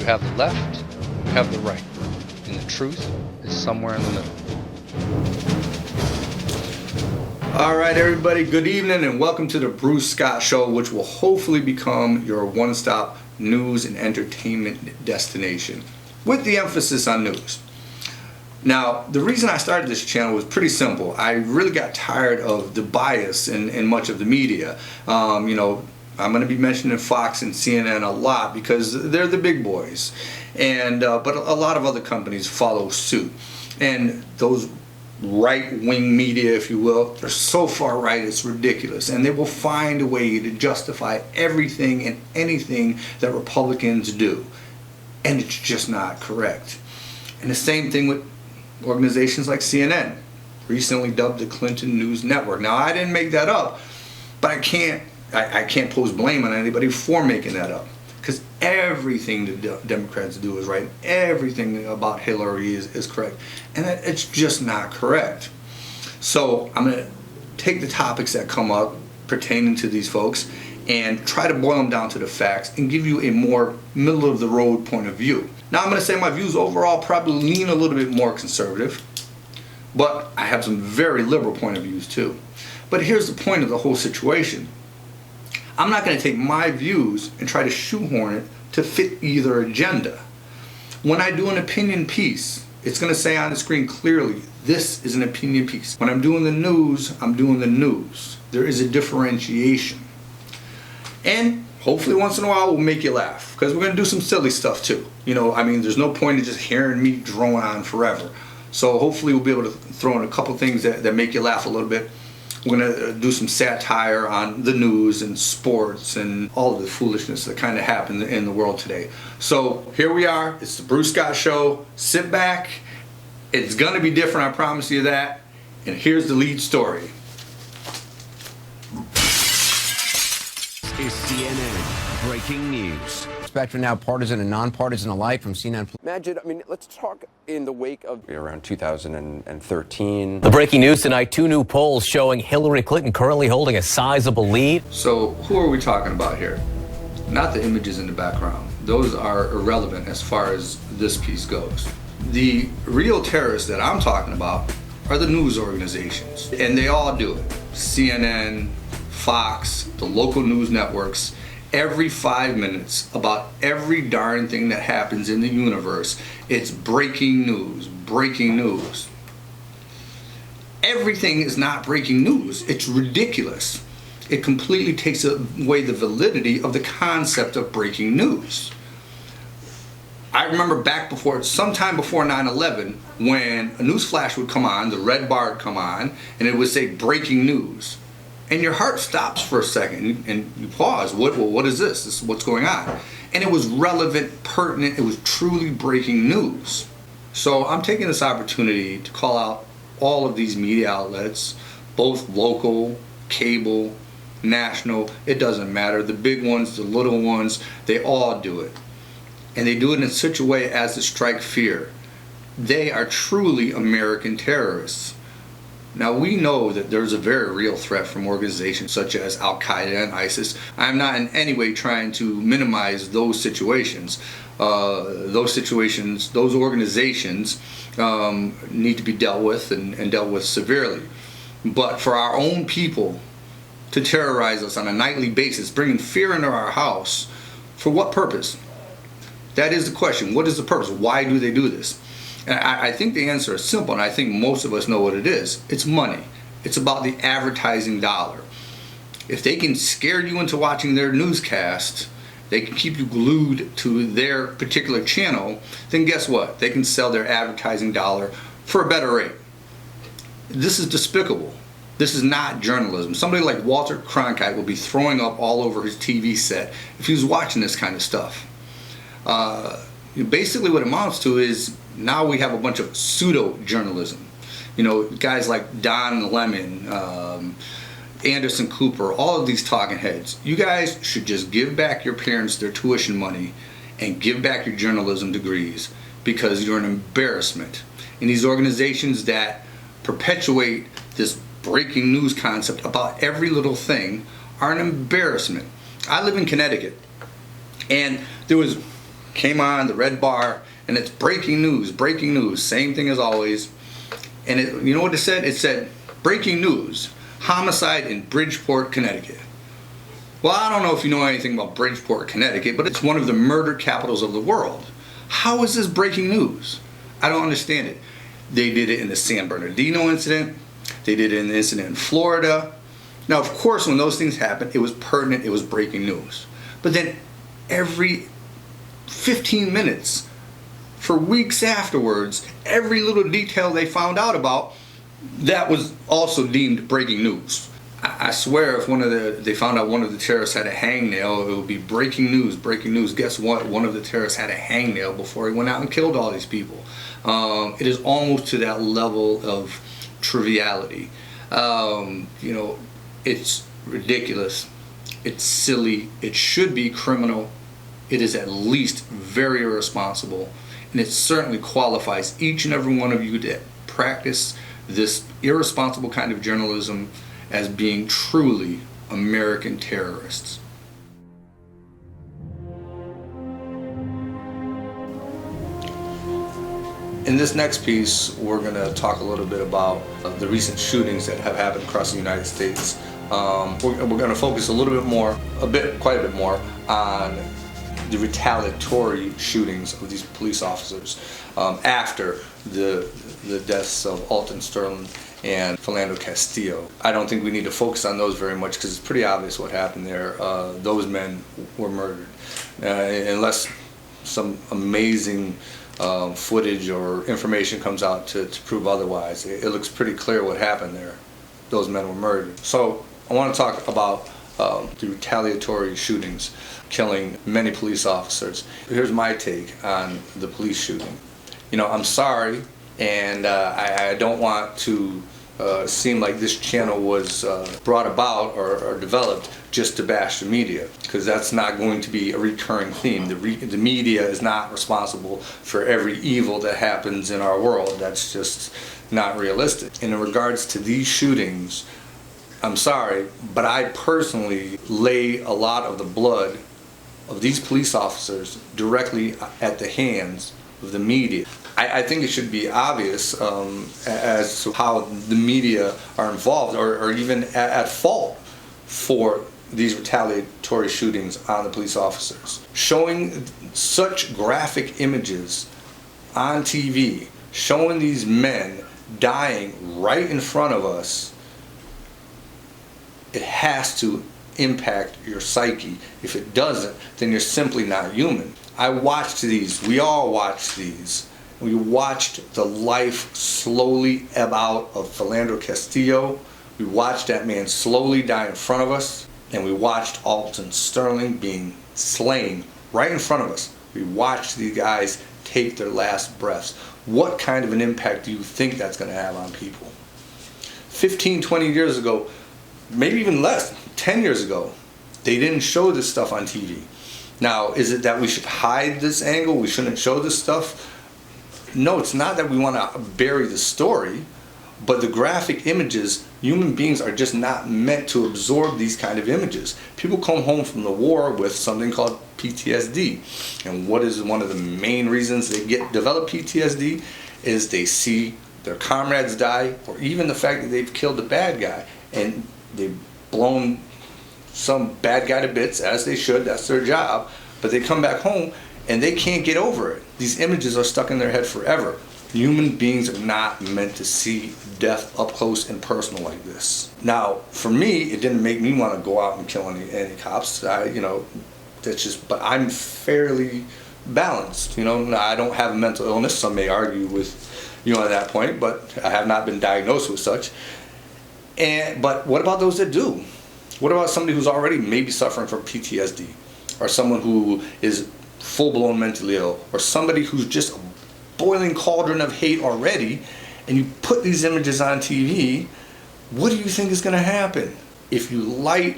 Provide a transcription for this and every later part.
You have the left, you have the right, and the truth is somewhere in the middle. All right, everybody, good evening and welcome to the Bruce Scott Show, which will hopefully become your one-stop news and entertainment destination, with the emphasis on news. Now, the reason I started this channel was pretty simple. I really got tired of the bias in much of the media. I'm going to be mentioning Fox and CNN a lot because they're the big boys, but a lot of other companies follow suit. And those right-wing media, if you will, they're so far right it's ridiculous, and they will find a way to justify everything and anything that Republicans do, and it's just not correct. And the same thing with organizations like CNN, recently dubbed the Clinton News Network. Now, I didn't make that up, but I can't pose blame on anybody for making that up, because everything the Democrats do is right. Everything about Hillary is correct, and it's just not correct. So I'm going to take the topics that come up pertaining to these folks and try to boil them down to the facts and give you a more middle-of-the-road point of view. Now, I'm going to say my views overall probably lean a little bit more conservative, but I have some very liberal point of views too. But here's the point of the whole situation. I'm not going to take my views and try to shoehorn it to fit either agenda. When I do an opinion piece, it's going to say on the screen clearly, this is an opinion piece. When I'm doing the news, I'm doing the news. There is a differentiation. And hopefully once in a while we'll make you laugh, because we're going to do some silly stuff too. There's no point in just hearing me drone on forever. So hopefully we'll be able to throw in a couple things that make you laugh a little bit. We're going to do some satire on the news and sports and all of the foolishness that kind of happens in the world today. So here we are. It's the Bruce Scott Show. Sit back. It's going to be different, I promise you that. And here's the lead story. Is CNN breaking news. Spectrum now partisan and nonpartisan alike from CNN. Imagine, let's talk in the wake of around 2013. The breaking news tonight, 2 new polls showing Hillary Clinton currently holding a sizable lead. So who are we talking about here? Not the images in the background. Those are irrelevant as far as this piece goes. The real terrorists that I'm talking about are the news organizations, and they all do it. CNN, Fox, the local news networks, every 5 minutes about every darn thing that happens in the universe, it's breaking news, breaking news. Everything is not breaking news. It's ridiculous. It completely takes away the validity of the concept of breaking news. I remember sometime before 9/11, when a news flash would come on, the red bar would come on, and it would say breaking news. And your heart stops for a second and you pause. What is this? This is what's going on. And it was relevant, pertinent, it was truly breaking news. So I'm taking this opportunity to call out all of these media outlets, both local, cable, national, it doesn't matter. The big ones, the little ones, they all do it. And they do it in such a way as to strike fear. They are truly American terrorists. Now, we know that there's a very real threat from organizations such as Al-Qaeda and ISIS. I'm not in any way trying to minimize those situations. Those organizations need to be dealt with and dealt with severely. But for our own people to terrorize us on a nightly basis, bringing fear into our house, for what purpose? That is the question. What is the purpose? Why do they do this? And I think the answer is simple, and I think most of us know what it is. It's money. It's about the advertising dollar. If they can scare you into watching their newscast, they can keep you glued to their particular channel, then guess what? They can sell their advertising dollar for a better rate. This is despicable. This is not journalism. Somebody like Walter Cronkite will be throwing up all over his TV set if he was watching this kind of stuff. Basically what it amounts to is now we have a bunch of pseudo-journalism. Guys like Don Lemon, Anderson Cooper, all of these talking heads. You guys should just give back your parents their tuition money and give back your journalism degrees, because you're an embarrassment. And these organizations that perpetuate this breaking news concept about every little thing are an embarrassment. I live in Connecticut, and there was came on the red bar, and it's breaking news, same thing as always. And you know what it said? It said, breaking news, homicide in Bridgeport, Connecticut. Well, I don't know if you know anything about Bridgeport, Connecticut, but it's one of the murder capitals of the world. How is this breaking news? I don't understand it. They did it in the San Bernardino incident. They did it in the incident in Florida. Now, of course, when those things happened, it was pertinent, it was breaking news. But then every 15 minutes, for weeks afterwards, every little detail they found out about, that was also deemed breaking news. I swear if they found out one of the terrorists had a hangnail, it would be breaking news, breaking news. Guess what? One of the terrorists had a hangnail before he went out and killed all these people. It is almost to that level of triviality. It's ridiculous. It's silly. It should be criminal. It is at least very irresponsible. And it certainly qualifies each and every one of you that practice this irresponsible kind of journalism as being truly American terrorists. In this next piece, we're going to talk a little bit about the recent shootings that have happened across the United States. We're going to focus quite a bit more on the retaliatory shootings of these police officers after the deaths of Alton Sterling and Philando Castillo. I don't think we need to focus on those very much because it's pretty obvious what happened there. Those men were murdered. Unless some amazing footage or information comes out to prove otherwise, it looks pretty clear what happened there. Those men were murdered. So I want to talk about the retaliatory shootings, killing many police officers. Here's my take on the police shooting. I'm sorry, and I don't want to seem like this channel was brought about or developed just to bash the media, because that's not going to be a recurring theme. The media is not responsible for every evil that happens in our world. That's just not realistic. And in regards to these shootings, I'm sorry, but I personally lay a lot of the blood of these police officers directly at the hands of the media. I think it should be obvious as to how the media are involved or even at fault for these retaliatory shootings on the police officers. Showing such graphic images on TV, showing these men dying right in front of us, it has to impact your psyche. If it doesn't, then you're simply not human. I watched these, we all watched these. We watched the life slowly ebb out of Philando Castillo. We watched that man slowly die in front of us. And we watched Alton Sterling being slain right in front of us. We watched these guys take their last breaths. What kind of an impact do you think that's going to have on people? 15, 20 years ago, maybe even less, 10 years ago, they didn't show this stuff on TV. Now, is it that we should hide this angle? We shouldn't show this stuff? No, it's not that we want to bury the story, but the graphic images, human beings are just not meant to absorb these kind of images. People come home from the war with something called PTSD. And what is one of the main reasons they develop PTSD is they see their comrades die, or even the fact that they've killed a bad guy and they've blown some bad guy to bits, as they should, that's their job, but they come back home and they can't get over it. These images are stuck in their head forever. Human beings are not meant to see death up close and personal like this. Now, for me, it didn't make me want to go out and kill any cops. That's just, but I'm fairly balanced. I don't have a mental illness. Some may argue with you at that point, but I have not been diagnosed with such. But what about those that do? What about somebody who's already maybe suffering from PTSD, or someone who is full-blown mentally ill, or somebody who's just a boiling cauldron of hate already, and you put these images on TV? What do you think is going to happen? If you light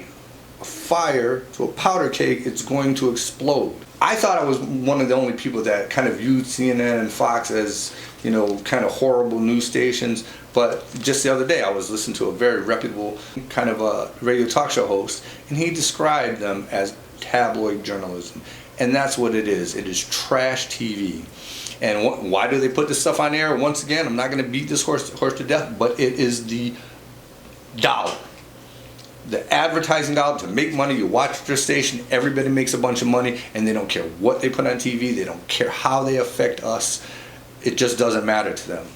a fire to a powder cake, it's going to explode. I thought I was one of the only people that kind of viewed CNN and Fox as, kind of horrible news stations. But just the other day, I was listening to a very reputable kind of a radio talk show host, and he described them as tabloid journalism. And that's what it is. It is trash TV. And why do they put this stuff on air? Once again, I'm not going to beat this horse to death, but it is the dollar. The advertising dollar to make money. You watch their station, everybody makes a bunch of money, and they don't care what they put on TV. They don't care how they affect us. It just doesn't matter to them.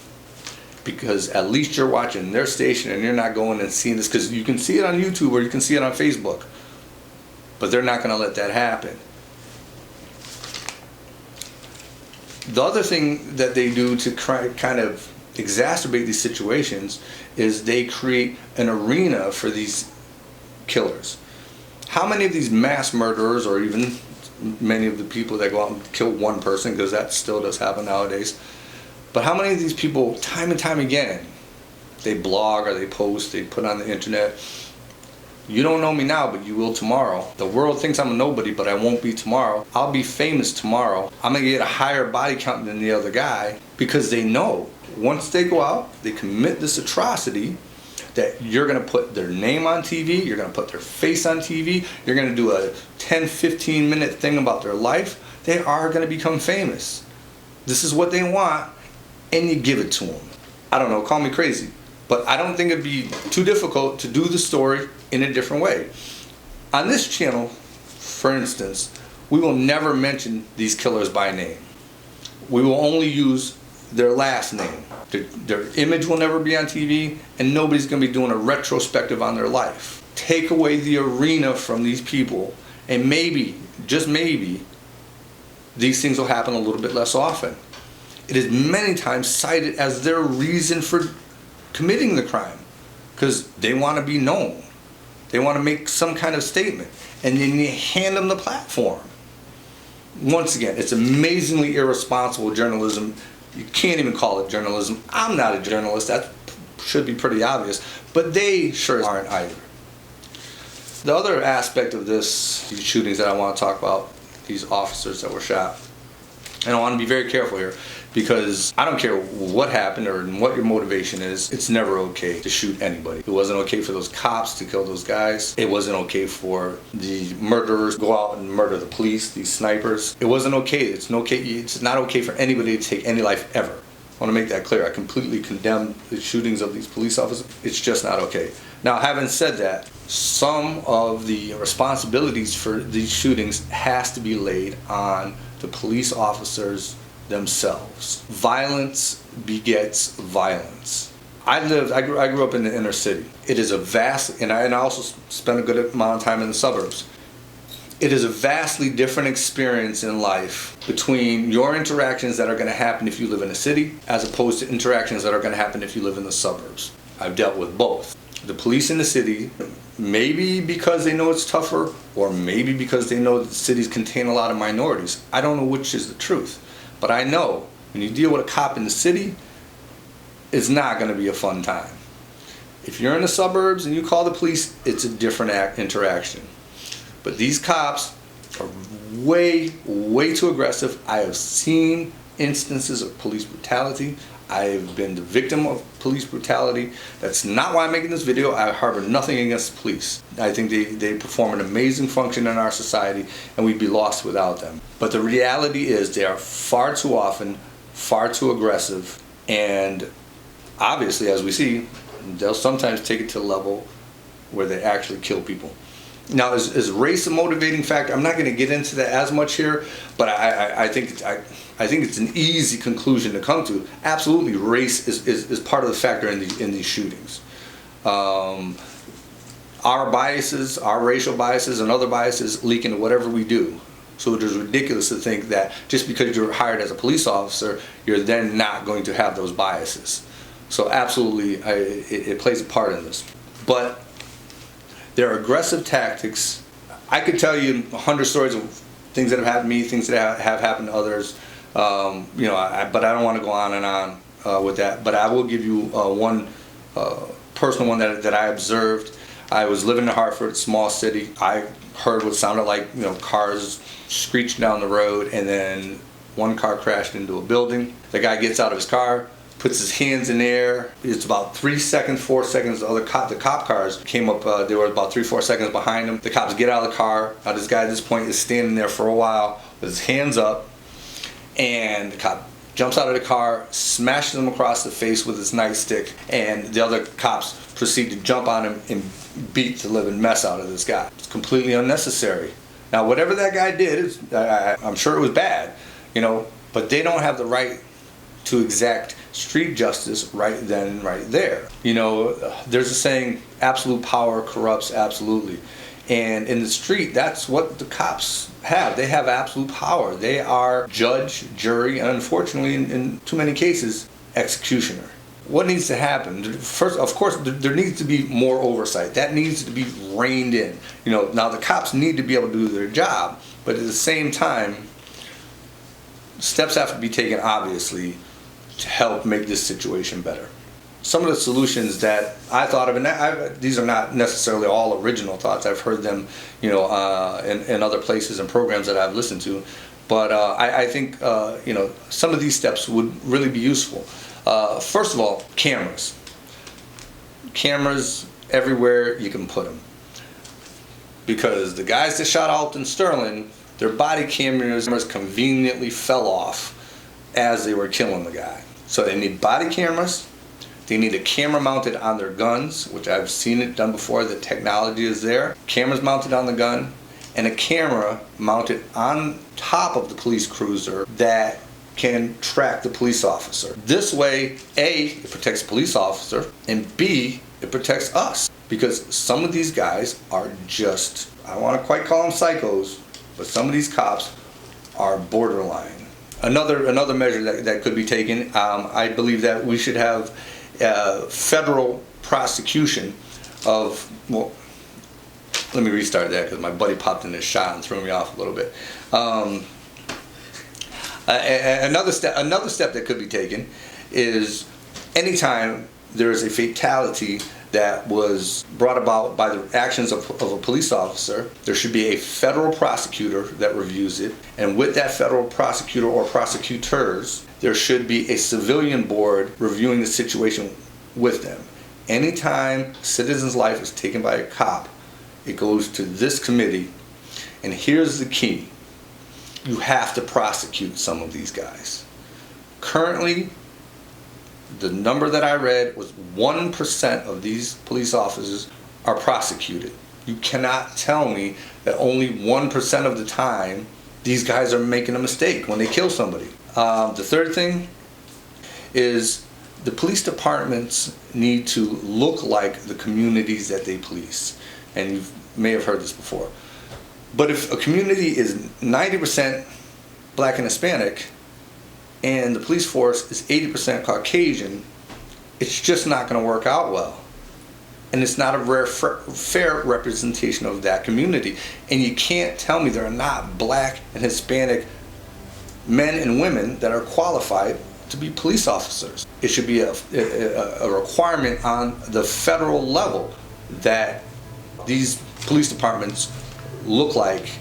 Because at least you're watching their station and you're not going and seeing this, because you can see it on YouTube or you can see it on Facebook. But they're not going to let that happen. The other thing that they do to kind of exacerbate these situations is they create an arena for these killers. How many of these mass murderers, or even many of the people that go out and kill one person, because that still does happen nowadays, but how many of these people, time and time again, they blog or they post, they put on the internet, you don't know me now, but you will tomorrow. The world thinks I'm a nobody, but I won't be tomorrow. I'll be famous tomorrow. I'm gonna get a higher body count than the other guy, because they know once they go out, they commit this atrocity, that you're gonna put their name on TV, you're gonna put their face on TV, you're gonna do a 10-15 minute thing about their life. They are gonna become famous. This is what they want, and you give it to them. I don't know, call me crazy, but I don't think it'd be too difficult to do the story in a different way. On this channel, for instance, we will never mention these killers by name. We will only use their last name. Their image will never be on TV, and nobody's going to be doing a retrospective on their life. Take away the arena from these people, and maybe, just maybe, these things will happen a little bit less often. It is many times cited as their reason for committing the crime, because they want to be known. They want to make some kind of statement, and then you hand them the platform. Once again, it's amazingly irresponsible journalism. You can't even call it journalism. I'm not a journalist. That should be pretty obvious, but they sure aren't either. The other aspect of these shootings that I want to talk about, these officers that were shot, and I want to be very careful here, because I don't care what happened or what your motivation is, it's never okay to shoot anybody. It wasn't okay for those cops to kill those guys. It wasn't okay for the murderers to go out and murder the police, these snipers. It wasn't okay. It's not okay for anybody to take any life ever. I want to make that clear. I completely condemn the shootings of these police officers. It's just not okay. Now, having said that, some of the responsibilities for these shootings has to be laid on the police officers themselves. Violence begets violence. I grew up in the inner city. It is a vast, and I also spent a good amount of time in the suburbs. It is a vastly different experience in life between your interactions that are going to happen if you live in a city, as opposed to interactions that are going to happen if you live in the suburbs. I've dealt with both. The police in the city, maybe because they know it's tougher, or maybe because they know that cities contain a lot of minorities. I don't know which is the truth. But I know when you deal with a cop in the city, it's not going to be a fun time. If you're in the suburbs and you call the police, it's a different interaction. But these cops are way, way too aggressive. I have seen instances of police brutality. I've been the victim of police brutality. That's not why I'm making this video. I harbor nothing against the police. I think they perform an amazing function in our society, and we'd be lost without them. But the reality is they are far too often, far too aggressive, and obviously, as we see, they'll sometimes take it to a level where they actually kill people. Now, is race a motivating factor? I'm not going to get into that as much here, but I think it's an easy conclusion to come to. Absolutely, race is part of the factor in these shootings. Our biases, our racial biases, and other biases leak into whatever we do. So it is ridiculous to think that just because you're hired as a police officer, you're then not going to have those biases. So absolutely, it plays a part in this. But their aggressive tactics, I could tell you 100 stories of things that have happened to me, things that have happened to others. But I don't want to go on and on with that. But I will give you one personal one that I observed. I was living in Hartford, small city. I heard what sounded like cars screeching down the road, and then one car crashed into a building. The guy gets out of his car, puts his hands in the air. It's about 3 seconds, 4 seconds. The cop cars came up. They were about 3-4 seconds behind him. The cops get out of the car. Now this guy at this point is standing there for a while, with his hands up, and the cop jumps out of the car, smashes him across the face with his nightstick, and the other cops proceed to jump on him and beat the living mess out of this guy. It's completely unnecessary. Now, whatever that guy did, I'm sure it was bad, but they don't have the right to exact street justice right then and right there. There's a saying, absolute power corrupts absolutely. And in the street, that's what the cops have. They have absolute power. They are judge, jury, and unfortunately, in too many cases, executioner. What needs to happen? First, of course, there needs to be more oversight. That needs to be reined in. Now the cops need to be able to do their job, but at the same time, steps have to be taken, obviously, to help make this situation better. Some of the solutions that I thought of, and these are not necessarily all original thoughts. I've heard them, in other places and programs that I've listened to. But I think, some of these steps would really be useful. First of all, cameras. Cameras everywhere you can put them. Because the guys that shot Alton Sterling, their body cameras conveniently fell off as they were killing the guy. So they need body cameras. They need a camera mounted on their guns, which I've seen it done before. The technology is there. Cameras mounted on the gun, and a camera mounted on top of the police cruiser that can track the police officer. This way, A, it protects the police officer, and B, it protects us. Because some of these guys are just, I don't want to quite call them psychos, but some of these cops are borderline. Another measure that could be taken, I believe that we should have federal prosecution of, well, let me restart that because my buddy popped in his shot and threw me off a little bit. Another step that could be taken is anytime there is a fatality that was brought about by the actions of a police officer, there should be a federal prosecutor that reviews it, and with that federal prosecutor or prosecutors, there should be a civilian board reviewing the situation with them. Anytime a citizen's life is taken by a cop, it goes to this committee, and here's the key. You have to prosecute some of these guys. Currently, the number that I read was 1% of these police officers are prosecuted. You cannot tell me that only 1% of the time these guys are making a mistake when they kill somebody. The third thing is the police departments need to look like the communities that they police. And you may have heard this before. But if a community is 90% black and Hispanic, and the police force is 80% Caucasian, it's just not going to work out well. And it's not a fair representation of that community. And you can't tell me there are not black and Hispanic men and women that are qualified to be police officers. It should be a requirement on the federal level that these police departments look like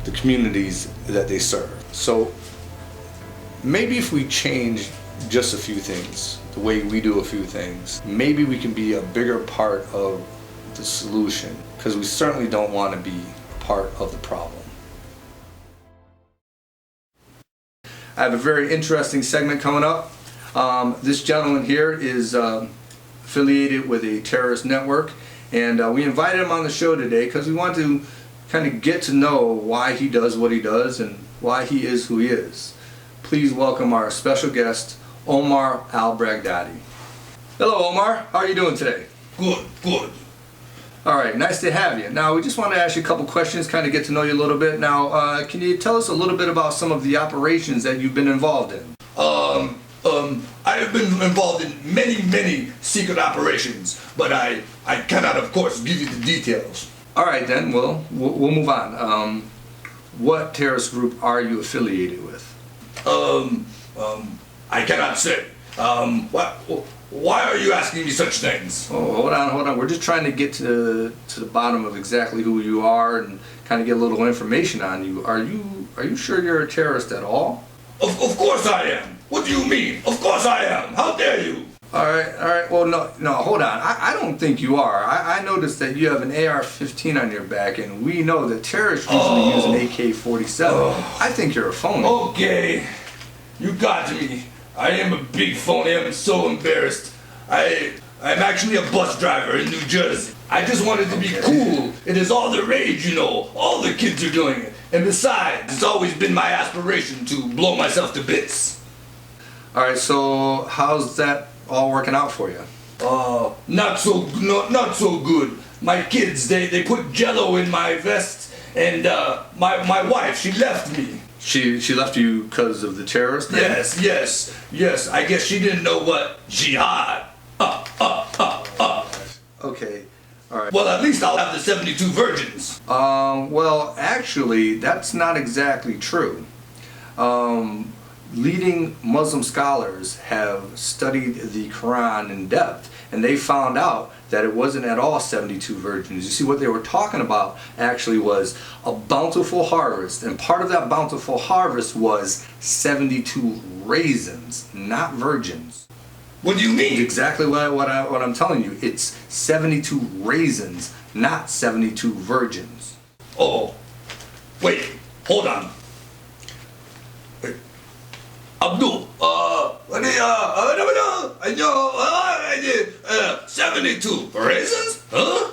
the communities that they serve. So maybe if we change just a few things, the way we do a few things, maybe we can be a bigger part of the solution, because we certainly don't want to be part of the problem. I have a very interesting segment coming up. This gentleman here is affiliated with a terrorist network, and we invited him on the show today because we want to kind of get to know why he does what he does and why he is who he is. Please welcome our special guest, Omar al-Baghdadi. Hello, Omar. How are you doing today? Good. All right, nice to have you. Now, we just want to ask you a couple questions, kind of get to know you a little bit. Now, can you tell us a little bit about some of the operations that you've been involved in? I have been involved in many secret operations, but I cannot, of course, give you the details. All right, then, we'll move on. What terrorist group are you affiliated with? I cannot say. Why are you asking me such things? Oh, hold on. We're just trying to get to the bottom of exactly who you are and kind of get a little information on you. Are you sure you're a terrorist at all? Of course I am. What do you mean? Of course I am. How dare you? All right. Well, no, hold on. I don't think you are. I noticed that you have an AR-15 on your back, and we know that terrorists usually use an AK-47. I think you're a phony. Okay, you got me. I am a big phony. I'm so embarrassed. I'm actually a bus driver in New Jersey. I just wanted to be cool. It is all the rage, you know. All the kids are doing it. And besides, it's always been my aspiration to blow myself to bits. All right, so how's that all working out for you? Not so good. My kids, they put Jello in my vest, and my wife, she left me. She left you because of the terrorist thing? Yes. I guess she didn't know what jihad. Okay, all right. Well, at least I'll have the 72 virgins. Well, actually, that's not exactly true. Leading Muslim scholars have studied the Quran in depth, and they found out that it wasn't at all 72 virgins. You see, what they were talking about actually was a bountiful harvest, and part of that bountiful harvest was 72 raisins, not virgins. What do you mean? Exactly what I'm telling you. It's 72 raisins, not 72 virgins. Oh, wait, hold on. Abdul, 72 raisins? Huh?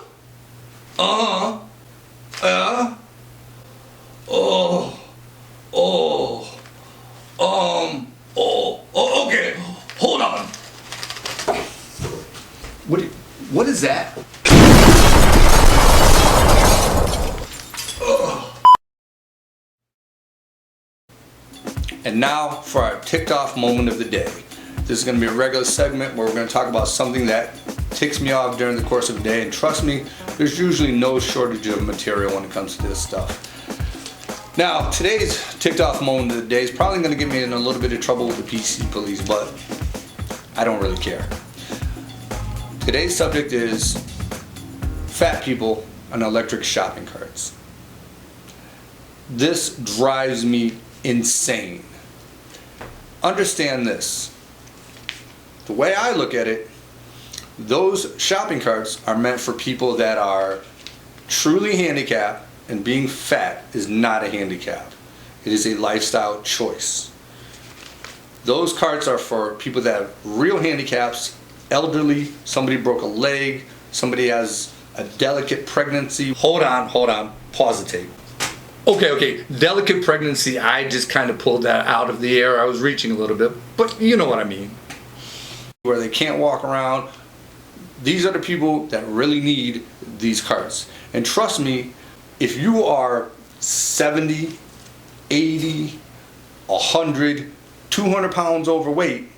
Okay, hold on. What is that? And now for our ticked off moment of the day. This is going to be a regular segment where we're going to talk about something that ticks me off during the course of the day, and trust me, there's usually no shortage of material when it comes to this stuff. Now, today's ticked off moment of the day is probably going to get me in a little bit of trouble with the PC police, but I don't really care. Today's subject is fat people on electric shopping carts. This drives me insane. Understand this. The way I look at it, those shopping carts are meant for people that are truly handicapped, and being fat is not a handicap. It is a lifestyle choice. Those carts are for people that have real handicaps, elderly, somebody broke a leg, somebody has a delicate pregnancy. Hold on, pause the tape. Okay, delicate pregnancy, I just kind of pulled that out of the air. I was reaching a little bit, but you know what I mean. Where they can't walk around. These are the people that really need these carts. And trust me, if you are 70, 80, 100, 200 pounds overweight,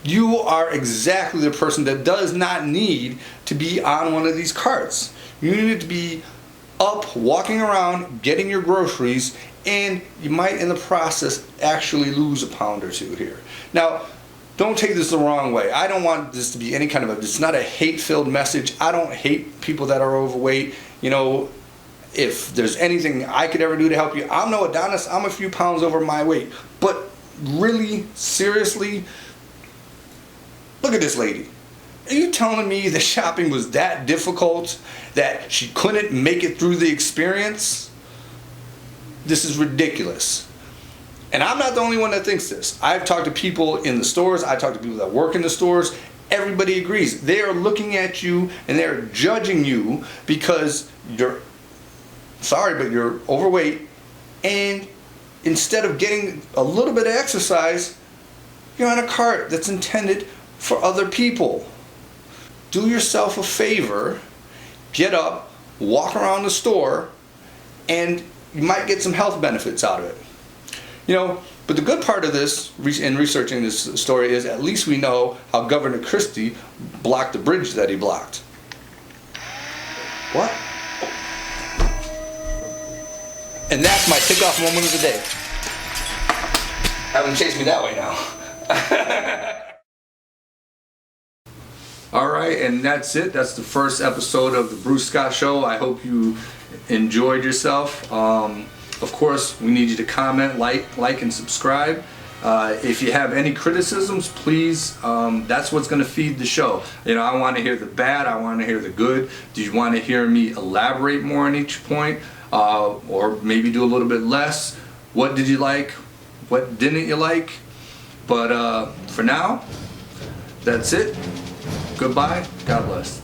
you are exactly the person that does not need to be on one of these carts. You need to be up, walking around, getting your groceries, and you might in the process actually lose a pound or two here. Now, don't take this the wrong way. I don't want this to be any kind of it's not a hate-filled message. I don't hate people that are overweight. You know, if there's anything I could ever do to help you, I'm no Adonis, I'm a few pounds over my weight. But really, seriously, look at this lady. Are you telling me the shopping was that difficult that she couldn't make it through the experience? This is ridiculous. And I'm not the only one that thinks this. I've talked to people in the stores. I talked to people that work in the stores. Everybody agrees. They are looking at you and they're judging you because you're overweight, and instead of getting a little bit of exercise, you're on a cart that's intended for other people. Do yourself a favor, get up, walk around the store, and you might get some health benefits out of it. You know, but the good part of this, in researching this story, is at least we know how Governor Christie blocked the bridge that he blocked. What? And that's my tick-off moment of the day. Have them chase me that way now. All right, and that's it. That's the first episode of the Bruce Scott Show. I hope you enjoyed yourself. Of course, we need you to comment, like, and subscribe. If you have any criticisms, please, that's what's going to feed the show. You know, I want to hear the bad, I want to hear the good. Do you want to hear me elaborate more on each point, or maybe do a little bit less? What did you like? What didn't you like? But for now, that's it. Goodbye. God bless.